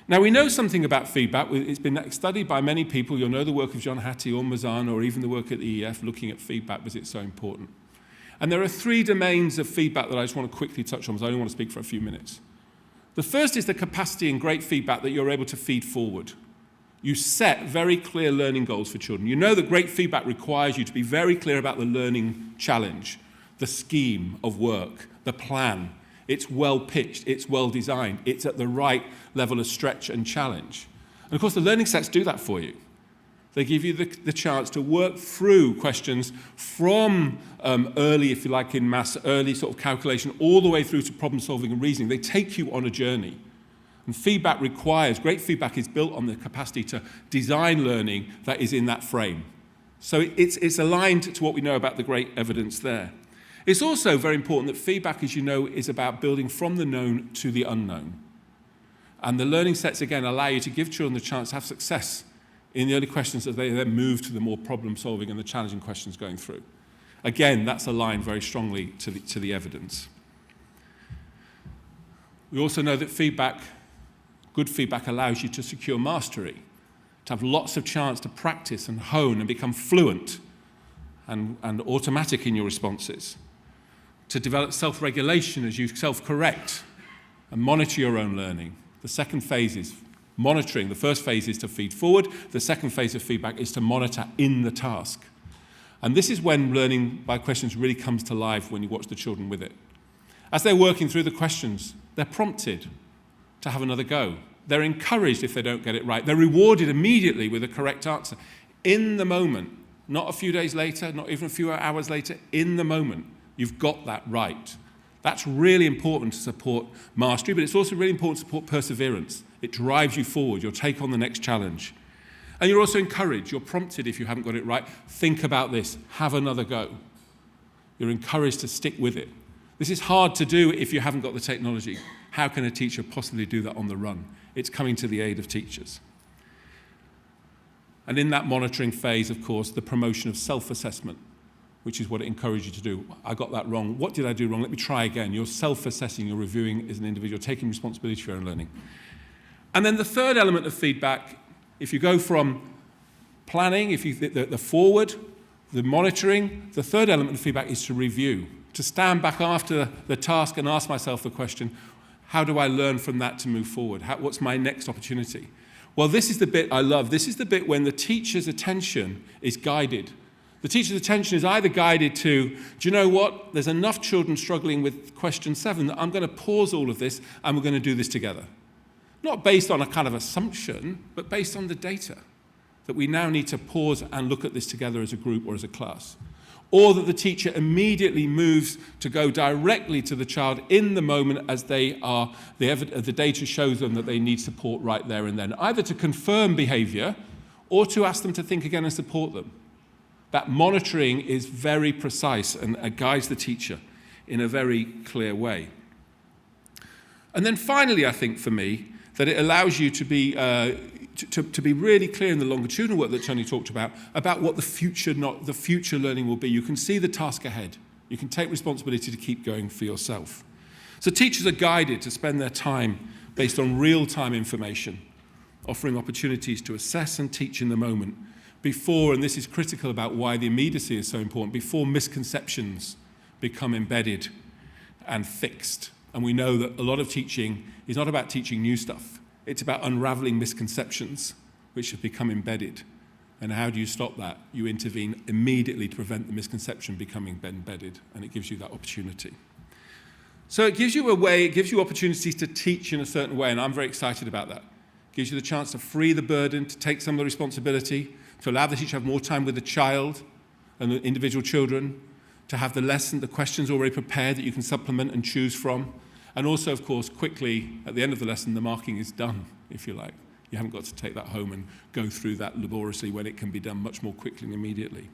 Now, we know something about feedback. It's been studied by many people. You'll know the work of John Hattie or Mazan, or even the work at the EEF looking at feedback because it's so important. And there are 3 domains of feedback that I just want to quickly touch on because I only want to speak for a few minutes. The first is the capacity in great feedback that you're able to feed forward. You set very clear learning goals for children. You know that great feedback requires you to be very clear about the learning challenge, the scheme of work, the plan. It's well pitched, it's well designed, it's at the right level of stretch and challenge. And of course, the learning sets do that for you. They give you the chance to work through questions from early, if you like, in maths, early sort of calculation, all the way through to problem solving and reasoning. They take you on a journey. And feedback great feedback is built on the capacity to design learning that is in that frame. So it's aligned to what we know about the great evidence there. It's also very important that feedback, as you know, is about building from the known to the unknown. And the learning sets, again, allow you to give children the chance to have success in the early questions as they then move to the more problem-solving and the challenging questions going through. Again, that's aligned very strongly to the evidence. We also know that good feedback allows you to secure mastery, to have lots of chance to practice and hone and become fluent and automatic in your responses, to develop self-regulation as you self-correct and monitor your own learning. The second phase is monitoring. The first phase is to feed forward. The second phase of feedback is to monitor in the task. And this is when learning by questions really comes to life when you watch the children with it. As they're working through the questions, they're prompted to have another go. They're encouraged if they don't get it right. They're rewarded immediately with a correct answer. In the moment, not a few days later, not even a few hours later, in the moment, you've got that right. That's really important to support mastery, but it's also really important to support perseverance. It drives you forward. You'll take on the next challenge. And you're also encouraged. You're prompted if you haven't got it right. Think about this. Have another go. You're encouraged to stick with it. This is hard to do if you haven't got the technology. How can a teacher possibly do that on the run? It's coming to the aid of teachers. And in that monitoring phase, of course, the promotion of self-assessment, which is what it encourages you to do. I got that wrong. What did I do wrong? Let me try again. You're self-assessing, you're reviewing as an individual, taking responsibility for your own learning. And then the third element of feedback, if you go from planning, the forward, the monitoring, the third element of feedback is to review, to stand back after the task and ask myself the question, how do I learn from that to move forward? What's my next opportunity? Well, this is the bit I love. This is the bit when the teacher's attention is guided. The teacher's attention is either guided to, do you know what? There's enough children struggling with question 7 that I'm going to pause all of this and we're going to do this together. Not based on a kind of assumption, but based on the data. That we now need to pause and look at this together as a group or as a class. Or that the teacher immediately moves to go directly to the child in the moment as the data shows them that they need support right there and then, either to confirm behavior or to ask them to think again and support them. That monitoring is very precise and guides the teacher in a very clear way. And then finally, I think for me, that it allows you to be really clear in the longitudinal work that Tony talked about what the future learning will be. You can see the task ahead. You can take responsibility to keep going for yourself. So teachers are guided to spend their time based on real-time information, offering opportunities to assess and teach in the moment before, and this is critical about why the immediacy is so important, before misconceptions become embedded and fixed. And we know that a lot of teaching is not about teaching new stuff. It's about unraveling misconceptions which have become embedded. And how do you stop that? You intervene immediately to prevent the misconception becoming embedded, and it gives you that opportunity. So it gives you it gives you opportunities to teach in a certain way, and I'm very excited about that. It gives you the chance to free the burden, to take some of the responsibility, to allow the teacher to have more time with the child and the individual children, to have the lesson, the questions already prepared that you can supplement and choose from. And also, of course, quickly, at the end of the lesson, the marking is done, if you like. You haven't got to take that home and go through that laboriously when it can be done much more quickly and immediately.